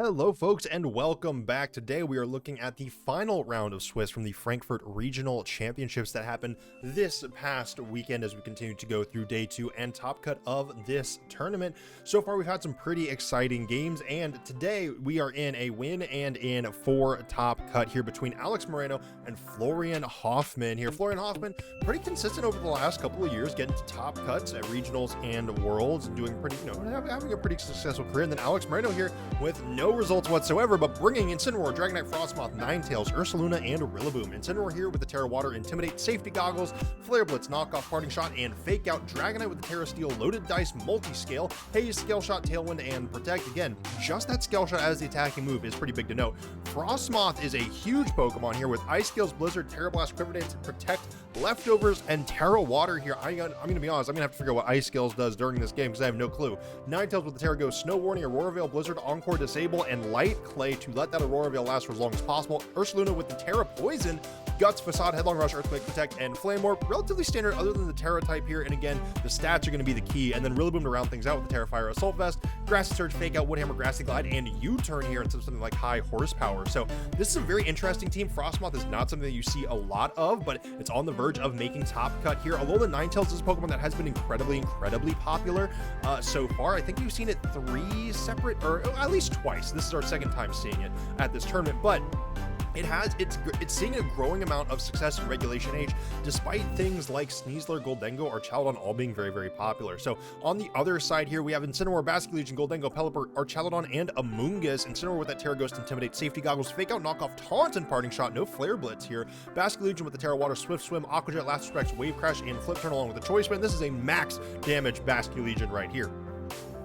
Hello folks and welcome back. Today we are looking at the final round of Swiss from the Frankfurt Regional Championships that happened this past weekend as we continue to go through day 2 and top cut of this tournament. So far we've had some pretty exciting games, and today we are in a win and in for top cut here between Alex Moreno and Florian Hoffmann here. Florian Hoffmann pretty consistent over the last couple of years, getting to top cuts at regionals and worlds and doing pretty, having a pretty successful career. And then Alex Moreno here with no results whatsoever, but bringing Incineroar, Dragonite, Frostmoth, Ninetales, Ursaluna, and Rillaboom. Incineroar here with the Terra Water, Intimidate, Safety Goggles, Flare Blitz, Knockoff, Parting Shot, and Fake Out. Dragonite with the Terra Steel, Loaded Dice, Multi-Scale, Haze, Scale Shot, Tailwind, and Protect. Again, just that Scale Shot as the attacking move is pretty big to note. Frostmoth is a huge Pokemon here with Ice Scales, Blizzard, Terra Blast, Quiver Dance, Protect, Leftovers, and Terra Water here. I'm going to be honest, I'm going to have to figure out what Ice Scales does during this game because I have no clue. Ninetales with the Terra Ghost, Snow Warning, Aurora Veil, Blizzard, Encore, Disable, and Light Clay to let that Aurora Veil last for as long as possible. Ursaluna with the Terra Poison, Guts, Facade, Headlong Rush, Earthquake, Protect, and Flame Orb. Relatively standard other than the Terra type here, and again, the stats are going to be the key. And then Rillaboom to round things out with the Terra Fire, Assault Vest, Grassy Surge, Fake Out, Woodhammer, Grassy Glide, and U-Turn here instead of something like High Horsepower. So this is a very interesting team. Frostmoth is not something that you see a lot of, but it's on the verge of making top cut here. Although the Ninetales is a Pokemon that has been incredibly popular so far. I think we've seen it 3 separate, or at least twice. This is our second time seeing it at this tournament, but it's seeing a growing amount of success in Regulation Age, despite things like Sneasler, Goldengo, Archaludon all being very popular. So on the other side here, we have Incineroar, Basculegion, Goldengo, Pelipper, Archaludon, and Amoonguss. Incineroar with that Terra Ghost, Intimidate, Safety Goggles, Fake Out, Knockoff, Taunt, and Parting Shot. No Flare Blitz here. Basculegion with the Terra Water, Swift Swim, Aqua Jet, Last Respects, Wave Crash, and Flip Turn along with the Choice Spin. This is a max damage Basculegion right here.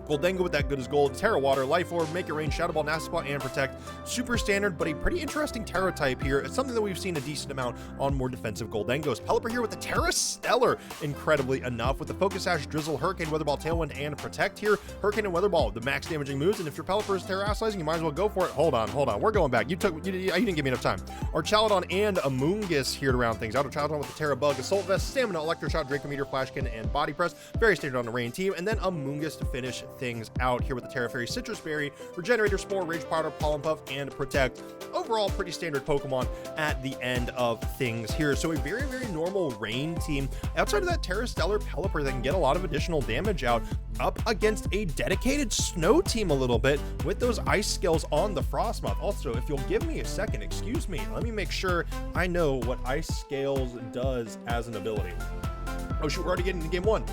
Goldengo with that Good as Gold, Terra Water, Life Orb, Make It Rain, Shadow Ball, Nasty Spot, and Protect. Super standard, but a pretty interesting Terra type here. It's something that we've seen a decent amount on more defensive Goldengos. Pelipper here with the Terra Stellar, incredibly enough, with the Focus Sash, Drizzle, Hurricane, Weather Ball, Tailwind, and Protect here. Hurricane and Weather Ball, the max damaging moves, and if your Pelipper is Terrastalizing, you might as well go for it. Hold on, we're going back. You didn't give me enough time. Archaludon and Amoonguss here to round things out. Archaludon with the Terra Bug, Assault Vest, Stamina, Electroshot, Dracometer, Flashkin, and Body Press. Very standard on the Rain team, and then Amoonguss to finish things out here with the Terra Fairy, Citrus Berry, Regenerator, Spore, Rage Powder, Pollen Puff, and Protect. Overall, pretty standard Pokemon at the end of things here. So a very normal Rain team. Outside of that Terra Stellar Pelipper that can get a lot of additional damage out, up against a dedicated Snow team a little bit with those Ice Scales on the Frostmoth. Also, if you'll give me a second, excuse me, let me make sure I know what Ice Scales does as an ability. Oh shoot, we're already getting into game 1.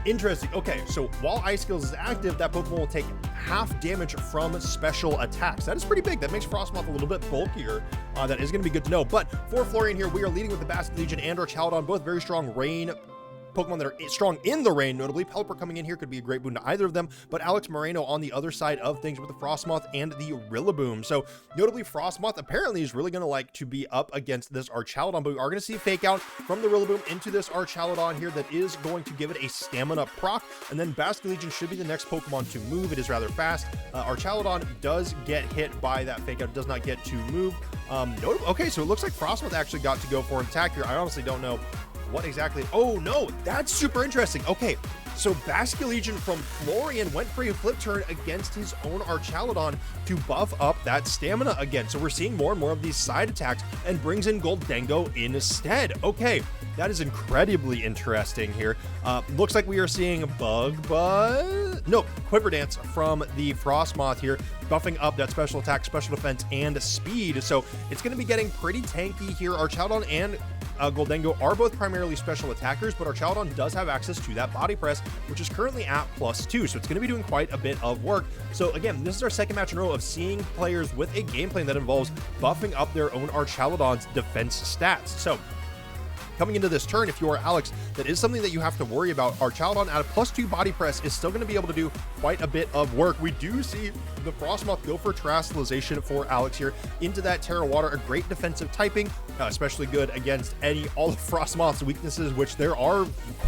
Interesting. Okay, so while Ice Scales is active, that Pokemon will take half damage from special attacks. That is pretty big. That makes Frostmoth a little bit bulkier. That is going to be good to know. But for Florian here, we are leading with the Basculegion and Archaludon, both very strong Rain Pokemon that are strong in the rain. Notably, Pelipper coming in here could be a great boon to either of them, but Alex Moreno on the other side of things with the Frostmoth and the Rillaboom. So notably, Frostmoth apparently is really going to like to be up against this Archaludon, but we are going to see a Fake Out from the Rillaboom into this Archaludon here that is going to give it a Stamina proc, and then Basculegion should be the next Pokemon to move. It is rather fast. Archaludon does get hit by that Fake Out, does not get to move. Okay, so it looks like Frostmoth actually got to go for an attack here. I honestly don't know what exactly. Oh no, that's super interesting. Okay, so Basculegion from Florian went for a flip turn against his own Archaludon to buff up that stamina again. So we're seeing more and more of these side attacks and brings in Goldengo instead. Okay, that is incredibly interesting here. Looks like we are seeing Quiver Dance from the Frostmoth here, buffing up that special attack, special defense, and speed. So it's going to be getting pretty tanky here. Archaludon and Goldengo are both primarily special attackers, but Archaludon does have access to that Body Press, which is currently at +2, so it's going to be doing quite a bit of work. So again, this is our second match in a row of seeing players with a game plan that involves buffing up their own Archaludon's defense stats. So coming into this turn, if you are Alex, that is something that you have to worry about. Archaludon at a +2 Body Press is still going to be able to do quite a bit of work. We do see the Frostmoth go for Terastallization for Alex here into that Terra Water, a great defensive typing, especially good against all of Frostmoth's weaknesses, which there are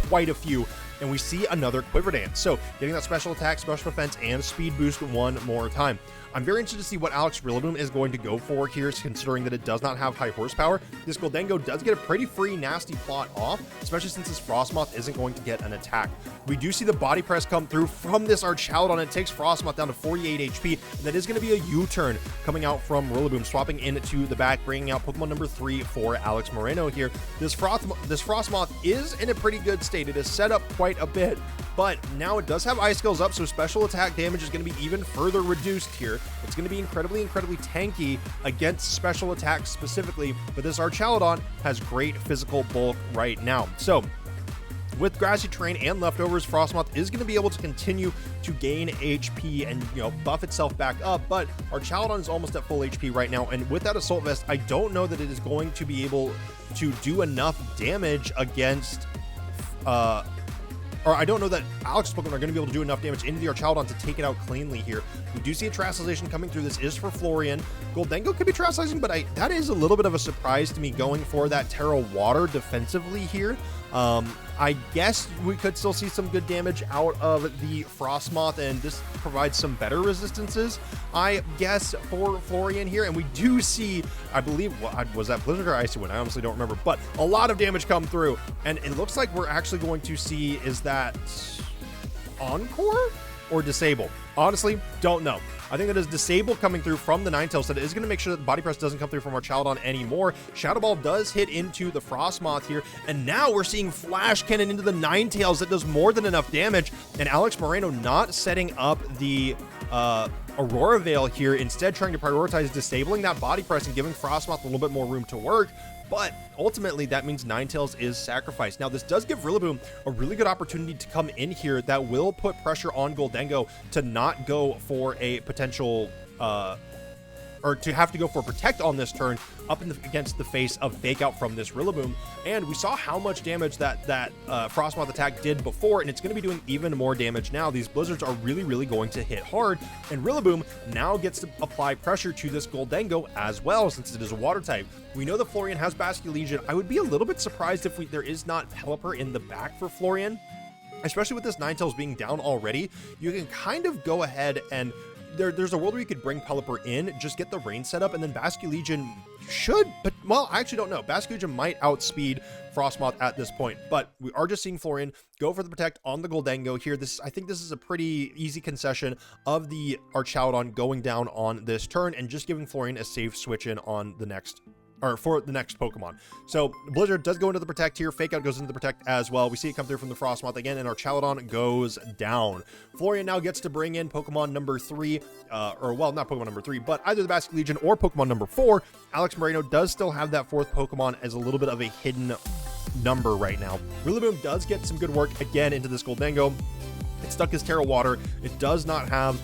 quite a few. and we see another Quiver Dance. So getting that special attack, special defense, and speed boost one more time. I'm very interested to see what Alex Rillaboom is going to go for here, considering that it does not have high horsepower. This Goldengo does get a pretty free, nasty plot off, especially since this Frostmoth isn't going to get an attack. We do see the body press come through from this Archaladon. It takes Frostmoth down to 48 HP, and that is going to be a U-turn coming out from Rillaboom, swapping into the back, bringing out Pokemon number 3 for Alex Moreno here. This Frostmoth is in a pretty good state. It is set up quite a bit, but now it does have Ice Skills up, so special attack damage is going to be even further reduced here. It's going to be incredibly tanky against special attacks specifically, but this Archaladon has great physical bulk right now. So with grassy terrain and leftovers, Frostmoth is going to be able to continue to gain HP and, you know, buff itself back up, but Archaladon is almost at full HP right now, and with that Assault Vest, I don't know that it is going to be able to do enough damage against or I don't know that Alex's Pokemon are going to be able to do enough damage into the Archaladon to take it out cleanly here. We do see a Terastallization coming through. This is for Florian. Goldengo could be Terastallizing, but that is a little bit of a surprise to me, going for that Terra Water defensively here. I guess we could still see some good damage out of the Frostmoth, and this provides some better resistances, I guess, for Florian here. And we do see, I believe, was that Blizzard or Icy Wind? I honestly don't remember, but a lot of damage come through, and it looks like we're actually going to see, is that Encore or Disable? Honestly, don't know. I think that is Disable coming through from the Ninetales, so that is going to make sure that the Body Press doesn't come through from Archaladon anymore. Shadow Ball does hit into the Frostmoth here, and now we're seeing Flash Cannon into the Ninetales that does more than enough damage, and Alex Moreno not setting up the Aurora Veil here, instead trying to prioritize disabling that Body Press and giving Frostmoth a little bit more room to work. But ultimately, that means Ninetales is sacrificed. Now, this does give Rillaboom a really good opportunity to come in here that will put pressure on Goldengo to not go for a potential, or to have to go for Protect on this turn up against the face of Fake Out from this Rillaboom. And we saw how much damage that Frostmoth attack did before, and it's going to be doing even more damage now. These Blizzards are really going to hit hard, and Rillaboom now gets to apply pressure to this Goldengo as well, since it is a water type. We know that Florian has Basculegion. I would be a little bit surprised if there is not Pelipper in the back for Florian, especially with this Ninetales being down already. You can kind of go ahead and there's a world where you could bring Pelipper in, just get the rain set up, and then Basculegion should, but, well, I actually don't know. Basculegion might outspeed Frostmoth at this point, but we are just seeing Florian go for the Protect on the Goldengo here. I think this is a pretty easy concession of the Archaladon going down on this turn and just giving Florian a safe switch in on the next, or for the next Pokemon. So Blizzard does go into the Protect here. Fake Out goes into the Protect as well. We see it come through from the Frostmoth again, and Archaladon goes down. Florian now gets to bring in Pokemon number 3, or, well, not Pokemon number 3, but either the Basculegion or Pokemon number 4. Alex Moreno does still have that 4th Pokemon as a little bit of a hidden number right now. Rillaboom does get some good work again into this Goldengo. It stuck his Terra Water. It does not have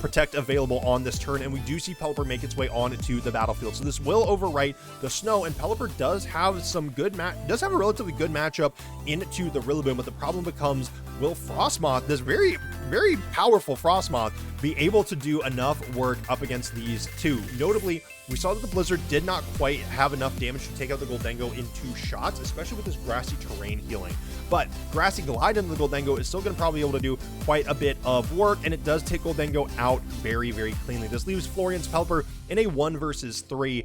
Protect available on this turn, and we do see Pelipper make its way on to the battlefield. So this will overwrite the snow, and Pelipper does have some good does have a relatively good matchup into the Rillaboom, but the problem becomes, will Frostmoth, this very powerful Frostmoth, be able to do enough work up against these two? Notably, we saw that the Blizzard did not quite have enough damage to take out the Goldengo in 2 shots, especially with this Grassy Terrain healing. But Grassy Glide into the Goldengo is still going to probably be able to do quite a bit of work, and it does take Goldengo out very cleanly. This leaves Florian's Pelipper in a 1 versus 3.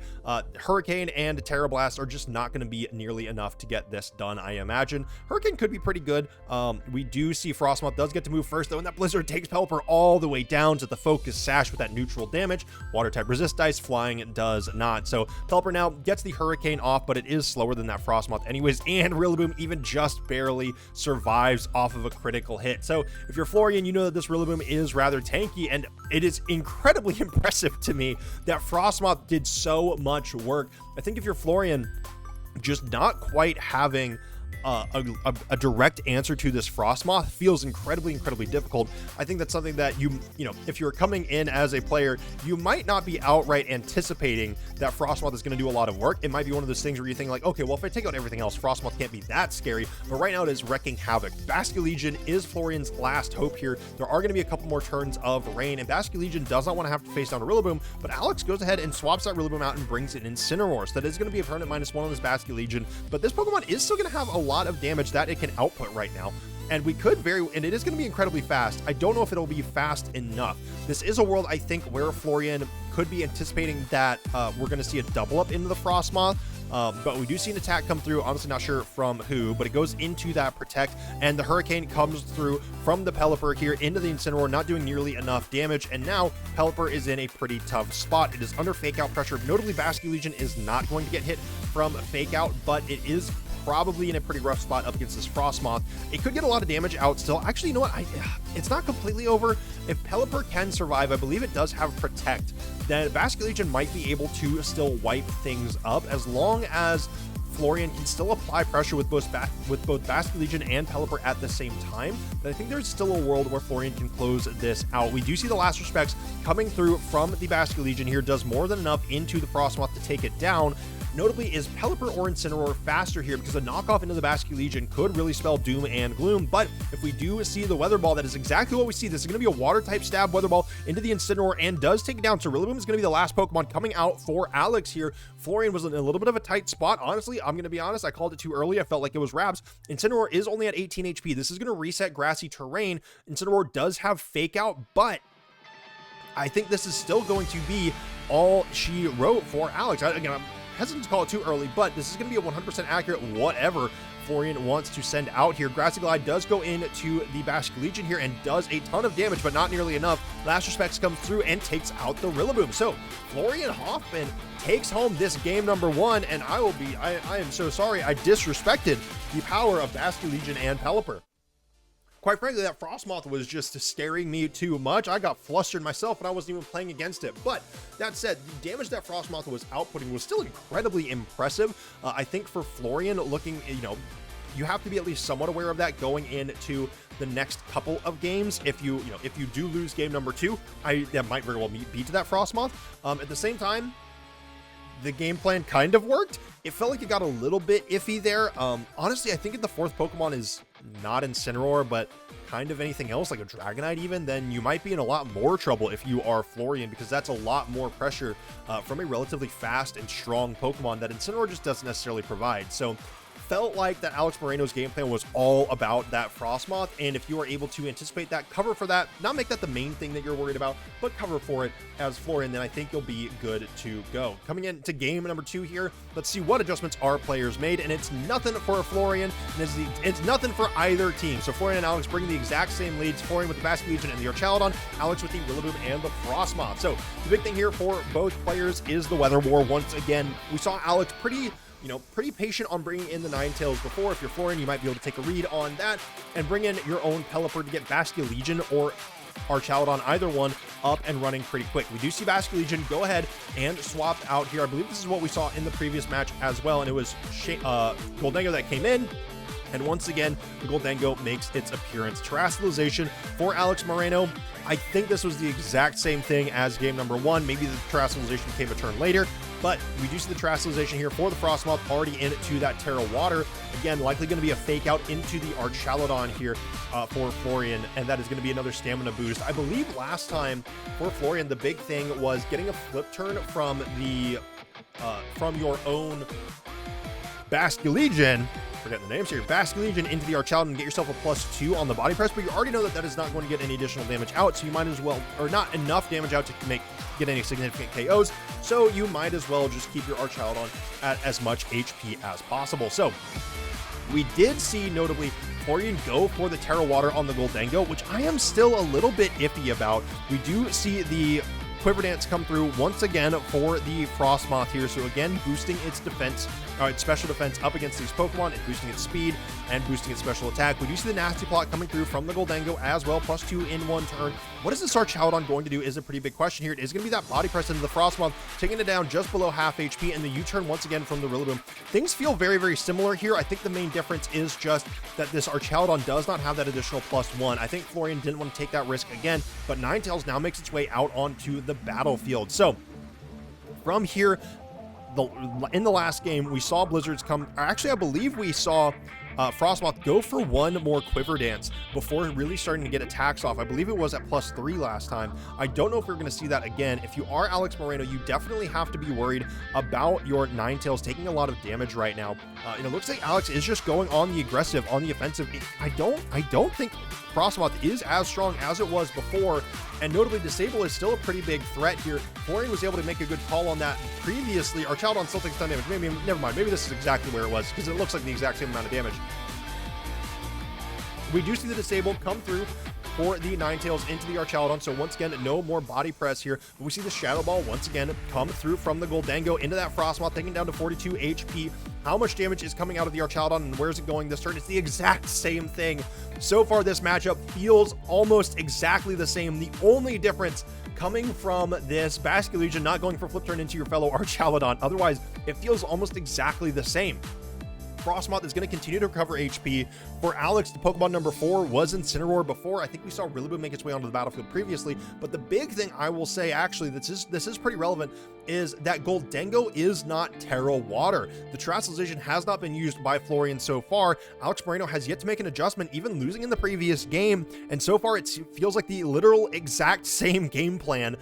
Hurricane and Terra Blast are just not going to be nearly enough to get this done, I imagine. Hurricane could be pretty good. We do see Frostmoth does get to move first, though, and that Blizzard takes Pelipper all the way down to the Focus Sash with that neutral damage. Water type resist dice, flying does not. So Pelipper now gets the Hurricane off, but it is slower than that Frostmoth anyways, and Rillaboom even just barely survives off of a critical hit. So if you're Florian, you know that this Rillaboom is rather tanky, and it is incredibly impressive to me that Frostmoth did so much work. I think if you're Florian, just not quite having a direct answer to this Frostmoth feels incredibly difficult. I think that's something that you know, if you're coming in as a player, you might not be outright anticipating that Frostmoth is going to do a lot of work. It might be one of those things where you think like, okay, well, if I take out everything else, Frostmoth can't be that scary. But right now it is wrecking havoc. Basculegion is Florian's last hope here. There are going to be a couple more turns of rain, and Basculegion does not want to have to face down a Rillaboom, but Alex goes ahead and swaps that Rillaboom out and brings in Incineroar. So that is going to be a permanent -1 on this Basculegion, but this Pokemon is still going to have a lot of damage that it can output right now. And we could and it is going to be incredibly fast. I don't know if it'll be fast enough. This is a world, I think, where Florian could be anticipating that we're going to see a double up into the Frostmoth. But we do see an attack come through, honestly not sure from who, but it goes into that Protect, and the Hurricane comes through from the Pelipper here into the Incineroar, not doing nearly enough damage, and now Pelipper is in a pretty tough spot. It is under Fake Out pressure. Notably, Basculegion is not going to get hit from Fake Out, but it is probably in a pretty rough spot up against this Frostmoth. It could get a lot of damage out still. Actually, you know what? It's not completely over. If Pelipper can survive, I believe it does have Protect, then Basculegion might be able to still wipe things up as long as Florian can still apply pressure with both Basculegion and Pelipper at the same time. But I think there's still a world where Florian can close this out. We do see the last respects coming through from the Basculegion here, does more than enough into the Frostmoth to take it down. Notably, is Pelipper or Incineroar faster here, because a knockoff into the Basculegion could really spell doom and gloom. But if we do see the Weather Ball, that is exactly what we see. This is going to be a Water-type stab Weather Ball into the Incineroar and does take it down. So Rillaboom is going to be the last Pokemon coming out for Alex here. Florian was in a little bit of a tight spot. Honestly, I'm going to be honest, I called it too early. I felt like it was Rabs. Incineroar is only at 18 HP. This is going to reset grassy terrain. Incineroar does have Fake Out, but I think this is still going to be all she wrote for Alex. Again, I'm hesitant to call it too early, but this is going to be a 100% accurate whatever Florian wants to send out here. Grassy Glide does go into the Basculegion here and does a ton of damage, but not nearly enough. Last Respects comes through and takes out the Rillaboom. So Florian Hoffmann takes home this game number 1, and I am so sorry I disrespected the power of Basculegion and Pelipper. Quite frankly, that Frostmoth was just scaring me too much. I got flustered myself and I wasn't even playing against it. But that said, the damage that Frostmoth was outputting was still incredibly impressive. I think for Florian, looking, you have to be at least somewhat aware of that going into the next couple of games. If you do lose game number 2, that might very well be to that Frostmoth. At the same time, the game plan kind of worked. It felt like it got a little bit iffy there. Honestly, I think if the 4th Pokemon is not Incineroar, but kind of anything else, like a Dragonite even, then you might be in a lot more trouble if you are Florian, because that's a lot more pressure from a relatively fast and strong Pokemon that Incineroar just doesn't necessarily provide. So felt like that Alex Moreno's game plan was all about that Frostmoth, and if you are able to anticipate that, cover for that, not make that the main thing that you're worried about, but cover for it as Florian, then I think you'll be good to go. Coming into game number 2 here, let's see what adjustments our players made, and it's nothing for Florian, and it's nothing for either team. So Florian and Alex bring the exact same leads, Florian with the Basculegion and the Archaludon, Alex with the Rillaboom and the Frostmoth. So the big thing here for both players is the Weather War. Once again, we saw Alex pretty patient on bringing in the Ninetales before. If you're Florian, you might be able to take a read on that and bring in your own Pelipper to get Basculegion or Archaludon, either one, up and running pretty quick. We do see Basculegion go ahead and swap out here. I believe this is what we saw in the previous match as well, and it was Goldango that came in. And once again, the Goldango makes its appearance. Terastallization for Alex Moreno. I think this was the exact same thing as game number 1. Maybe the Terastallization came a turn later, but we do see the Terastallization here for the Frostmoth already into that Terra Water. Again, likely going to be a Fake Out into the Archaludon here for Florian, and that is going to be another stamina boost. I believe last time for Florian, the big thing was getting a flip turn from your own Basculegion, forgetting the names here, Basculegion into the Archaludon and get yourself a +2 on the body press, but you already know that that is not going to get any additional damage out, so you might as well, or not enough damage out to get any significant KOs, so you might as well just keep your Archaludon at as much HP as possible. So we did see, notably, Florian go for the Terra Water on the Goldango, which I am still a little bit iffy about. We do see the Quiver Dance come through once again for the Frostmoth here. So again, boosting its defense, its special defense up against these Pokemon, and boosting its speed and boosting its special attack. We do see the Nasty Plot coming through from the Goldango as well, +2 in 1 turn. What is this Archaludon going to do is a pretty big question here. It is going to be that body press into the Frostmoth, taking it down just below half HP, and the U-turn once again from the Rillaboom. Things feel very, very similar here. I think the main difference is just that this Archaludon does not have that additional +1. I think Florian didn't want to take that risk again, but Ninetales now makes its way out onto the battlefield. So from here, in the last game, we saw Blizzards come. Actually, I believe we saw Frostmoth go for one more Quiver Dance before really starting to get attacks off. I believe it was at +3 last time. I don't know if we're going to see that again. If you are Alex Moreno, you definitely have to be worried about your Ninetales taking a lot of damage right now. And it looks like Alex is just going on the aggressive, on the offensive. I don't think Frostmoth is as strong as it was before, and notably Disable is still a pretty big threat here. Florian was able to make a good call on that previously. Our Childon still takes ton damage. Maybe, never mind, maybe this is exactly where it was, because it looks like the exact same amount of damage. We do see the Disable come through for the Ninetales into the Archaludon, so once again, no more body press here. But we see the Shadow Ball once again come through from the Goldengo into that Frostmoth, taking down to 42 HP. How much damage is coming out of the Archaludon, and where's it going this turn? It's the exact same thing. So far, this matchup feels almost exactly the same. The only difference coming from this Basculegion not going for Flip Turn into your fellow Archaludon. Otherwise, it feels almost exactly the same. Frostmoth is going to continue to recover HP. For Alex, the Pokemon number 4 was Incineroar before. I think we saw Rillaboom make its way onto the battlefield previously, but the big thing I will say, actually, this is pretty relevant, is that Goldengo is not Terra Water. The Terastallization has not been used by Florian so far. Alex Moreno has yet to make an adjustment, even losing in the previous game, and so far it feels like the literal exact same game plan,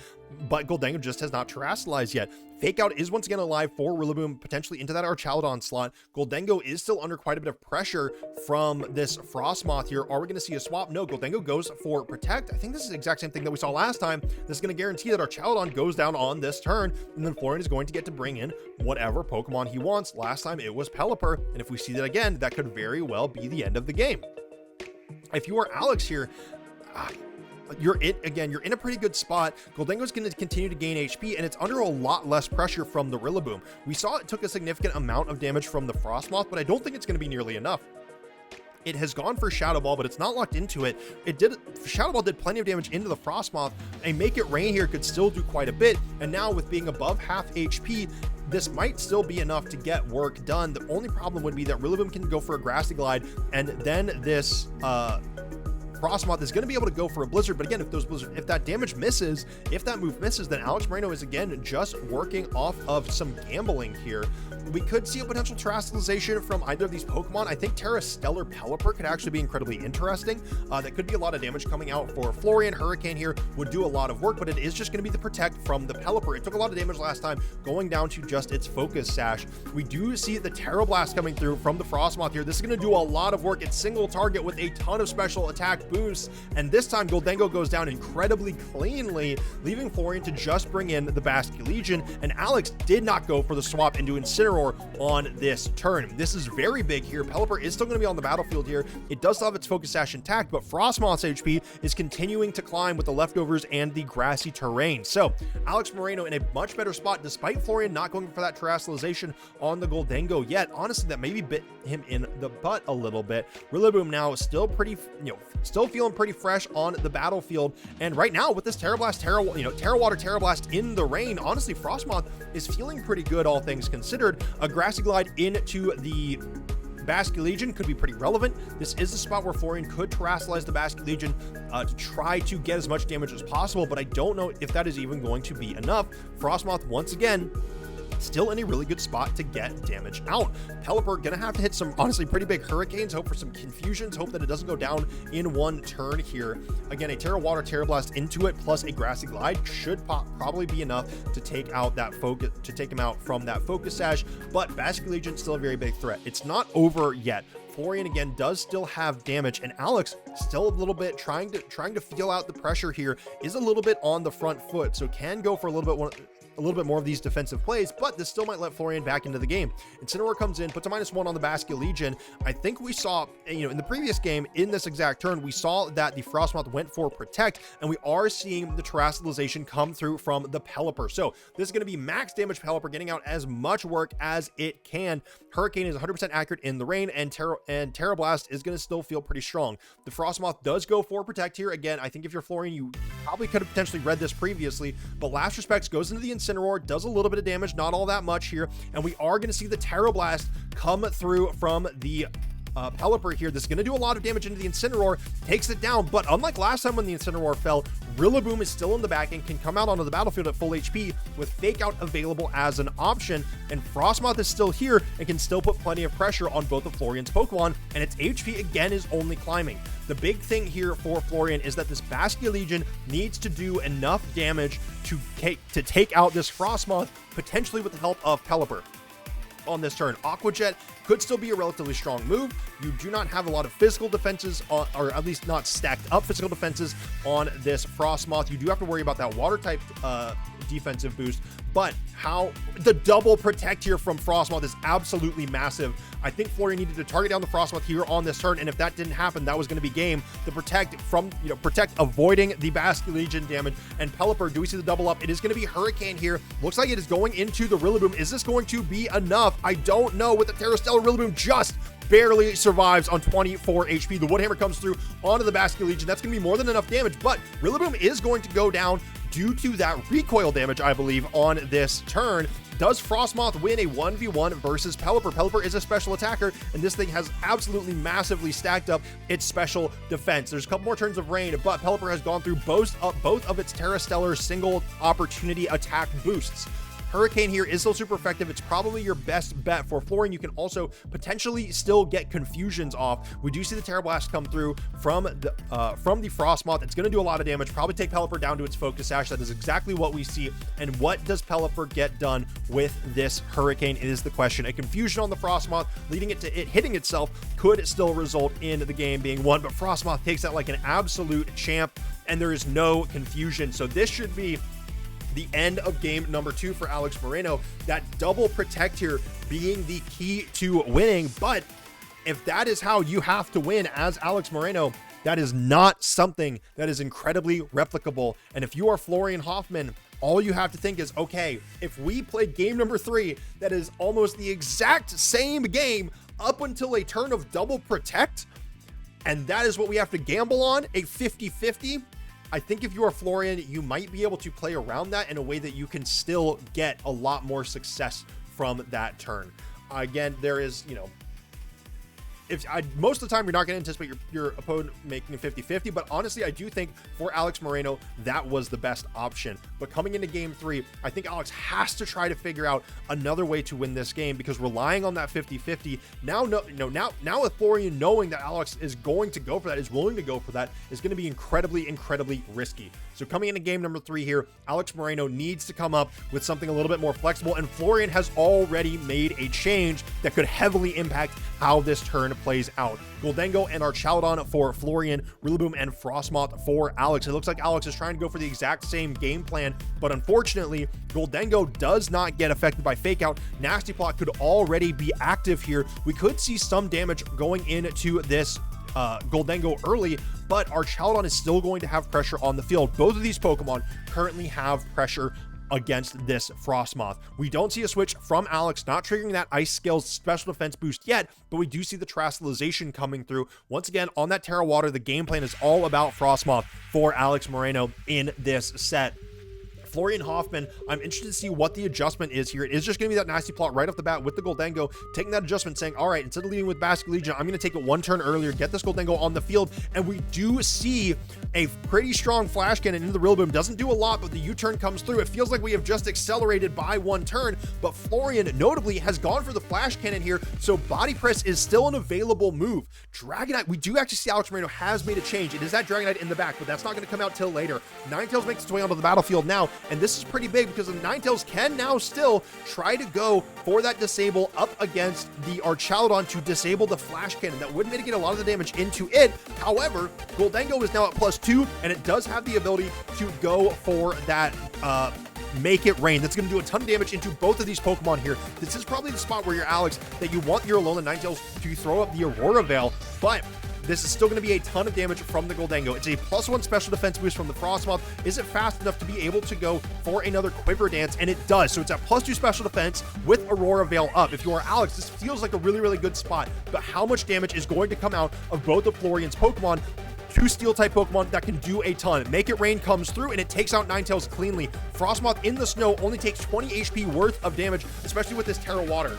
but Goldengo just has not Terastallized yet. Fake Out is once again alive for Rillaboom, potentially into that Archaludon slot. Goldengo is still under quite a bit of pressure from this Frostmoth here. Are we going to see a swap? No, Goldengo goes for Protect. I think this is the exact same thing that we saw last time. This is going to guarantee that Archaludon goes down on this turn, and then Florian is going to get to bring in whatever Pokemon he wants. Last time it was Pelipper, and if we see that again, that could very well be the end of the game. If you are Alex here, you're in a pretty good spot. Goldengo's going to continue to gain HP, and it's under a lot less pressure from the Rillaboom. We saw it took a significant amount of damage from the Frostmoth, but I don't think it's going to be nearly enough. It has gone for Shadow Ball, but it's not locked into it. Shadow Ball did plenty of damage into the Frostmoth. A Make It Rain here could still do quite a bit, and now with being above half HP, this might still be enough to get work done. The only problem would be that Rillaboom can go for a Grassy Glide, and then this Frostmoth is going to be able to go for a Blizzard, but again, if that damage misses, if that move misses, then Alex Moreno is again just working off of some gambling here. We could see a potential Terastallization from either of these Pokemon. I think Terra Stellar Pelipper could actually be incredibly interesting. That could be a lot of damage coming out for Florian. Hurricane here would do a lot of work, but it is just going to be the Protect from the Pelipper. It took a lot of damage last time, going down to just its Focus Sash. We do see the Terra Blast coming through from the Frostmoth here. This is going to do a lot of work. It's single target with a ton of special attack boosts, and this time Goldengo goes down incredibly cleanly, leaving Florian to just bring in the Basculegion, and Alex did not go for the swap into Incineroar on this turn. This is very big here. Pelipper is still going to be on the battlefield here. It does still have its Focus Sash intact, but Frostmoth's HP is continuing to climb with the leftovers and the grassy terrain. So Alex Moreno in a much better spot, despite Florian not going for that Terastallization on the Goldengo yet. Honestly, that maybe bit him in the butt a little bit. Rillaboom now still pretty, still feeling pretty fresh on the battlefield, and right now with this Terra Blast, Terra Water, Terra Blast in the rain, honestly Frostmoth is feeling pretty good, all things considered. A Grassy Glide into the Basculegion could be pretty relevant. This is the spot where Florian could Terastallize the Basculegion to try to get as much damage as possible, but I don't know if that is even going to be enough. Frostmoth once again still in a really good spot to get damage out. Pelipper gonna have to hit some honestly pretty big Hurricanes, hope for some confusions, hope that it doesn't go down in one turn here. Again, a Terra Water, Terra Blast into it plus a Grassy Glide should probably be enough to take out that focus, to take him out from that Focus Sash, but Basculegion still a very big threat. It's not over yet. Florian again does still have damage, and Alex still a little bit trying to feel out the pressure here, is a little bit on the front foot, so can go for a little bit more of these defensive plays, but this still might let Florian back into the game. Incineroar comes in, puts a -1 on the Basculegion. I think we saw, in the previous game, in this exact turn, we saw that the Frostmoth went for Protect, and we are seeing the Terastallization come through from the Pelipper. So this is going to be max damage Pelipper, getting out as much work as it can. Hurricane is 100% accurate in the rain, and Terra Blast is going to still feel pretty strong. The Frostmoth does go for Protect here. Again, I think if you're Florian, you probably could have potentially read this previously, but Last Respects goes into the Incineroar, does a little bit of damage, not all that much here, and we are going to see the Terra Blast come through from the Pelipper here. This is going to do a lot of damage into the Incineroar, takes it down, but unlike last time when the Incineroar fell, Rillaboom is still in the back and can come out onto the battlefield at full HP with Fake Out available as an option, and Frostmoth is still here and can still put plenty of pressure on both of Florian's Pokemon, and its HP again is only climbing. The big thing here for Florian is that this Basculegion needs to do enough damage to take out this Frostmoth, potentially with the help of Pelipper. On this turn, Aqua Jet could still be a relatively strong move. You do not have a lot of physical defenses, or at least not stacked up physical defenses on this Frostmoth. You do have to worry about that water type defensive boost, but how the double protect here from Frostmoth is absolutely massive. I think Florian needed to target down the Frostmoth here on this turn, and if that didn't happen, that was going to be game. The protect from, protect avoiding the Basculegion damage, and Pelipper, do we see the double up? It is going to be Hurricane here. Looks like it is going into the Rillaboom. Is this going to be enough? I don't know. With the Terra Stellar, Rillaboom just barely survives on 24 HP. The Woodhammer comes through onto the Basculegion. That's going to be more than enough damage, but Rillaboom is going to go down due to that recoil damage, I believe, on this turn. Does Frostmoth win a 1v1 versus Pelipper? Pelipper is a special attacker, and this thing has absolutely massively stacked up its special defense. There's a couple more turns of rain, but Pelipper has gone through both of its Terra Stellar single opportunity attack boosts. Hurricane here is still super effective. It's probably your best bet for Florian. You can also potentially still get confusions off. We do see the Terra Blast come through from the Frostmoth. It's going to do a lot of damage, probably take Pelipper down to its Focus Sash. That is exactly what we see. And what does Pelipper get done with this Hurricane is the question. A confusion on the Frostmoth, leading it to it hitting itself, could still result in the game being won, but Frostmoth takes that like an absolute champ, and there is no confusion. So this should be the end of game number 2 for Alex Moreno. That double protect here being the key to winning. But if that is how you have to win as Alex Moreno, that is not something that is incredibly replicable. And if you are Florian Hoffmann, all you have to think is, okay, if we played game number 3, that is almost the exact same game up until a turn of double protect, and that is what we have to gamble on, a 50-50, I think if you are Florian, you might be able to play around that in a way that you can still get a lot more success from that turn. Again, there is, most of the time you're not going to anticipate your opponent making a 50-50, but honestly, I do think for Alex Moreno, that was the best option. But coming into game 3, I think Alex has to try to figure out another way to win this game, because relying on that 50-50, now with Florian knowing that Alex is going to go for that, is willing to go for that, is going to be incredibly risky. So coming into game number 3 here, Alex Moreno needs to come up with something a little bit more flexible, and Florian has already made a change that could heavily impact how this turn plays out. Goldengo and Archaladon for Florian, Rillaboom and Frostmoth for Alex. It looks like Alex is trying to go for the exact same game plan, but unfortunately, Goldengo does not get affected by Fake Out. Nasty Plot could already be active here. We could see some damage going into this Goldengo early, but Archaladon is still going to have pressure on the field. Both of these Pokemon currently have pressure against this Frostmoth. We don't see a switch from Alex, not triggering that Ice Scales special defense boost yet, but we do see the Terastallization coming through. Once again, on that Terra Water, the game plan is all about Frostmoth for Alex Moreno in this set. Florian Hoffmann, I'm interested to see what the adjustment is here. It is just going to be that Nasty Plot right off the bat with the Goldengo, taking that adjustment, saying, all right, instead of leading with Basculegion, I'm going to take it one turn earlier, get this Goldengo on the field, and we do see a pretty strong Flash Cannon into the Rillaboom. Doesn't do a lot, but the U-turn comes through. It feels like we have just accelerated by one turn, but Florian notably has gone for the Flash Cannon here, so Body Press is still an available move. Dragonite, we do actually see Alex Moreno has made a change. It is that Dragonite in the back, but that's not going to come out till later. Ninetales makes its way onto the battlefield now, and this is pretty big because the Ninetales can now still try to go for that disable up against the Archaladon to disable the Flash Cannon. That would mitigate a lot of the damage into it. However, Goldengo is now at +2, and it does have the ability to go for that Make It Rain. That's going to do a ton of damage into both of these Pokemon here. This is probably the spot where you're Alex, that you want your Alolan Ninetales to throw up the Aurora Veil, but this is still going to be a ton of damage from the Goldengo. It's a +1 special defense boost from the Frostmoth. Is it fast enough to be able to go for another Quiver Dance? And it does. So it's at +2 special defense with Aurora Veil up. If you are Alex, this feels like a really good spot. But how much damage is going to come out of both of Florian's Pokemon? Two Steel-type Pokemon that can do a ton. Make It Rain comes through, and it takes out Ninetales cleanly. Frostmoth in the snow only takes 20 HP worth of damage, especially with this Terra Water.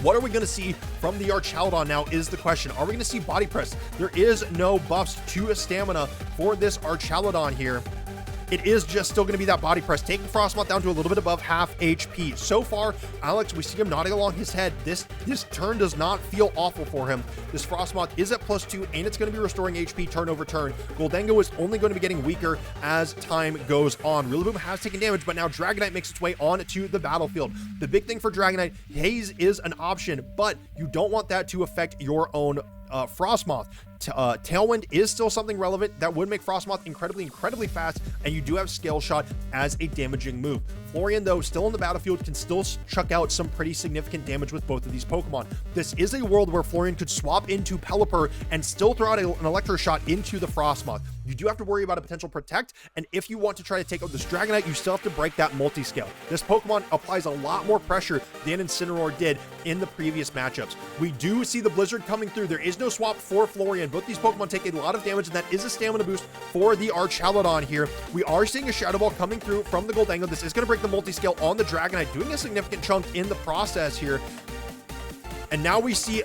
What are we going to see from the Archaludon now is the question. Are we going to see body press? There is no buffs to stamina for this Archaludon here. It is just still going to be that body press, taking Frostmoth down to a little bit above half HP. So far, Alex, we see him nodding along his head. This turn does not feel awful for him. This Frostmoth is at +2, and it's going to be restoring HP turn over turn. Goldengo is only going to be getting weaker as time goes on. Rillaboom has taken damage, but now Dragonite makes its way onto the battlefield. The big thing for Dragonite, Haze is an option, but you don't want that to affect your own Frostmoth. Tailwind is still something relevant that would make Frostmoth incredibly fast, and you do have Scale Shot as a damaging move. Florian, though, still in the battlefield, can still chuck out some pretty significant damage with both of these Pokemon. This is a world where Florian could swap into Pelipper and still throw out an Electro Shot into the Frostmoth. You do have to worry about a potential Protect, and if you want to try to take out this Dragonite, you still have to break that multi-scale. This Pokemon applies a lot more pressure than Incineroar did in the previous matchups. We do see the Blizzard coming through. There is no swap for Florian. Both these Pokemon take a lot of damage, and that is a stamina boost for the Archaludon here. We are seeing a Shadow Ball coming through from the Goldengo. This is going to break the multi-scale on the Dragonite, doing a significant chunk in the process here. And now we see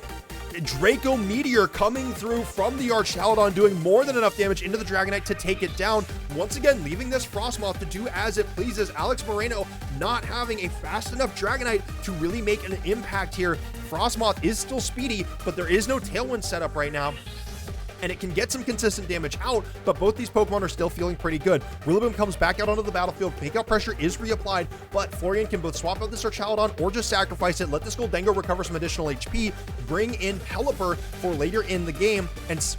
Draco Meteor coming through from the Archaludon, doing more than enough damage into the Dragonite to take it down. Once again, leaving this Frostmoth to do as it pleases. Alex Moreno not having a fast enough Dragonite to really make an impact here. Frostmoth is still speedy, but there is no Tailwind setup right now, and it can get some consistent damage out, but both these Pokemon are still feeling pretty good. Rillaboom comes back out onto the battlefield, Fake-Out Pressure is reapplied, but Florian can both swap out this Archaludon or just sacrifice it, let this Goldengo recover some additional HP, bring in Pelipper for later in the game,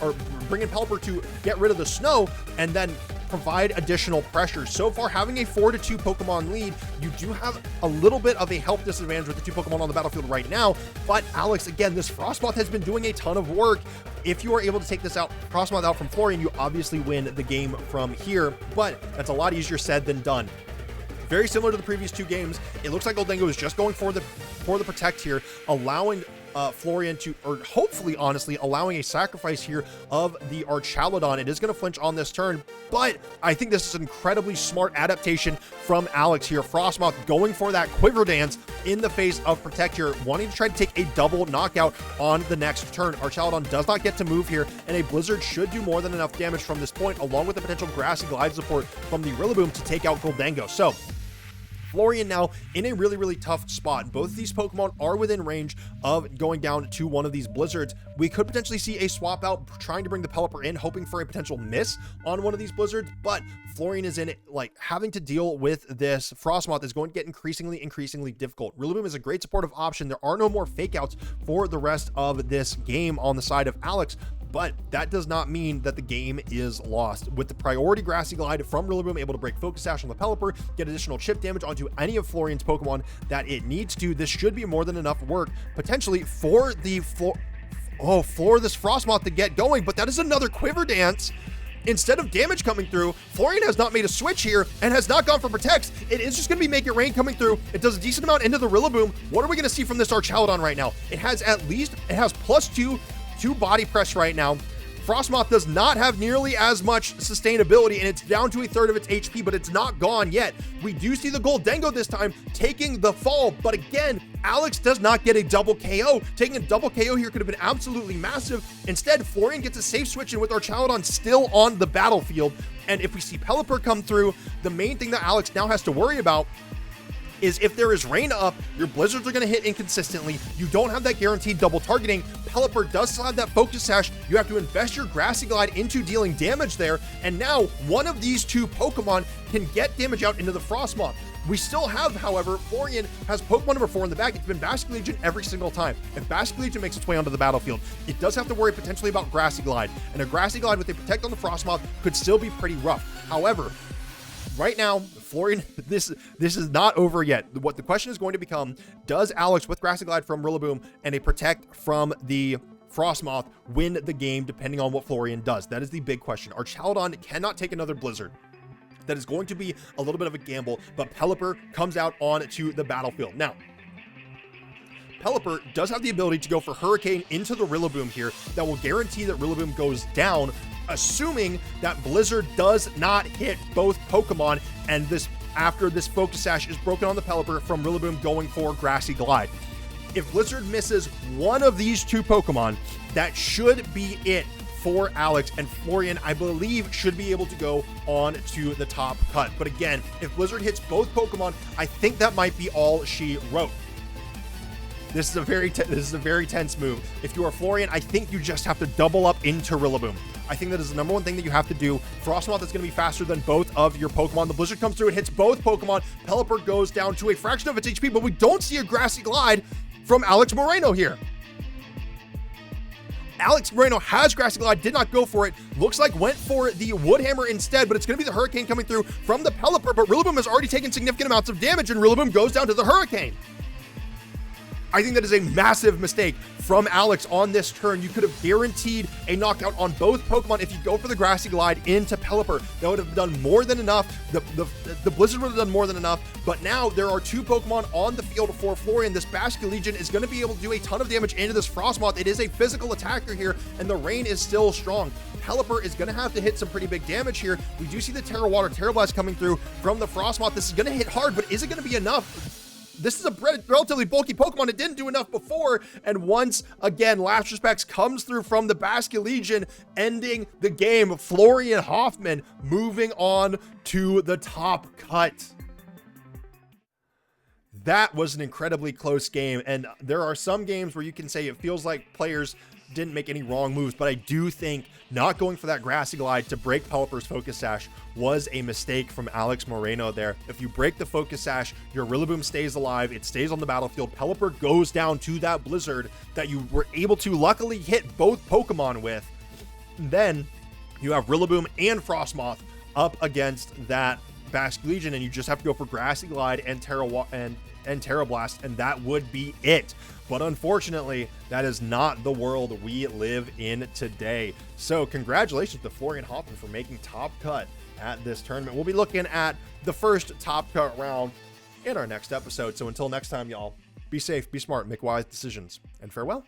or bring in Pelipper to get rid of the snow, and then provide additional pressure. So far, having a 4-2 Pokemon lead, you do have a little bit of a health disadvantage with the two Pokemon on the battlefield right now, but Alex, again, this Frostmoth has been doing a ton of work. If you are able to take this Frostmoth out from Florian, you obviously win the game from here, but that's a lot easier said than done. Very similar to the previous two games, it looks like Goldengo is just going for the Protect here, allowing Florian to, or hopefully, honestly, allowing a sacrifice here of the Archaludon. It is going to flinch on this turn, but I think this is an incredibly smart adaptation from Alex here. Frostmoth going for that Quiver Dance in the face of Protect here, wanting to try to take a double knockout on the next turn. Archaludon does not get to move here, and a Blizzard should do more than enough damage from this point, along with the potential Grassy Glide support from the Rillaboom to take out Goldengo. So Florian now in a really tough spot. Both of these Pokemon are within range of going down to one of these Blizzards. We could potentially see a swap out, trying to bring the Pelipper in, hoping for a potential miss on one of these Blizzards, but Florian is in it, like, having to deal with this Frostmoth is going to get increasingly difficult. Rillaboom is a great supportive option. There are no more fake outs for the rest of this game on the side of Alex, but that does not mean that the game is lost. With the priority Grassy Glide from Rillaboom able to break Focus Sash on the Pelipper, get additional chip damage onto any of Florian's Pokemon that it needs to, this should be more than enough work, potentially, for the for this Frostmoth to get going, but that is another Quiver Dance. Instead of damage coming through, Florian has not made a switch here and has not gone for Protects. It is just going to be Make It Rain coming through. It does a decent amount into the Rillaboom. What are we going to see from this Archaludon right now? It has +2 body press right now. Frostmoth does not have nearly as much sustainability, and it's down to 1/3 of its HP, but it's not gone yet. We do see the Goldengo this time taking the fall, but again, Alex does not get a double KO. Taking a double KO here could have been absolutely massive. Instead, Florian gets a safe switch in with Archaludon still on the battlefield. And if we see Pelipper come through, the main thing that Alex now has to worry about is if there is rain up, your Blizzards are going to hit inconsistently. You don't have that guaranteed double targeting. Pelipper does still have that Focus Sash. You have to invest your Grassy Glide into dealing damage there. And now one of these two Pokemon can get damage out into the Frostmoth. We still have, however, Florian has Pokemon number 4 in the back. It's been Basket Legion every single time. If Basket Legion makes its way onto the battlefield, it does have to worry potentially about Grassy Glide. And a Grassy Glide with a Protect on the Frostmoth could still be pretty rough. However, right now, Florian, this is not over yet. What the question is going to become, does Alex, with Grassy Glide from Rillaboom and a Protect from the Frostmoth, win the game depending on what Florian does? That is the big question. Archaludon cannot take another Blizzard. That is going to be a little bit of a gamble, but Pelipper comes out onto the battlefield. Now, Pelipper does have the ability to go for Hurricane into the Rillaboom here that will guarantee that Rillaboom goes down, assuming that Blizzard does not hit both Pokemon, and after this Focus Sash is broken on the Pelipper from Rillaboom going for Grassy Glide. If Blizzard misses one of these two Pokemon, that should be it for Alex, and Florian, I believe, should be able to go on to the top cut. But again, if Blizzard hits both Pokemon, I think that might be all she wrote. This is a very tense move. If you are Florian, I think you just have to double up into Rillaboom. I think that is the number one thing that you have to do. Frostmoth is going to be faster than both of your Pokemon. The Blizzard comes through, it hits both Pokemon. Pelipper goes down to a fraction of its HP, but we don't see a Grassy Glide from Alex Moreno here. Alex Moreno has Grassy Glide, did not go for it. Looks like went for the Wood Hammer instead, but it's going to be the Hurricane coming through from the Pelipper, but Rillaboom has already taken significant amounts of damage, and Rillaboom goes down to the Hurricane. I think that is a massive mistake from Alex on this turn. You could have guaranteed a knockout on both Pokemon if you go for the Grassy Glide into Pelipper. That would have done more than enough. The Blizzard would have done more than enough, but now there are two Pokemon on the field for Florian. This Basculegion is going to be able to do a ton of damage into this Frostmoth. It is a physical attacker here, and the rain is still strong. Pelipper is going to have to hit some pretty big damage here. We do see the Terra Water, Terra Blast coming through from the Frostmoth. This is going to hit hard, but is it going to be enough? This is a relatively bulky Pokemon. It didn't do enough before. And once again, Last Respects comes through from the Basculegion, ending the game. Florian Hoffmann moving on to the top cut. That was an incredibly close game. And there are some games where you can say it feels like players didn't make any wrong moves, but I do think not going for that Grassy Glide to break Pelipper's Focus Sash was a mistake from Alex Moreno there. If you break the Focus Sash, your Rillaboom stays alive, it stays on the battlefield. Pelipper goes down to that Blizzard that you were able to luckily hit both Pokemon with. And then you have Rillaboom and Frostmoth up against that Basculegion, and you just have to go for Grassy Glide and Terra Blast, and that would be it. But unfortunately, that is not the world we live in today. So congratulations to Florian Hoffmann for making top cut at this tournament. We'll be looking at the first top cut round in our next episode. So until next time, y'all, be safe, be smart, make wise decisions, and farewell.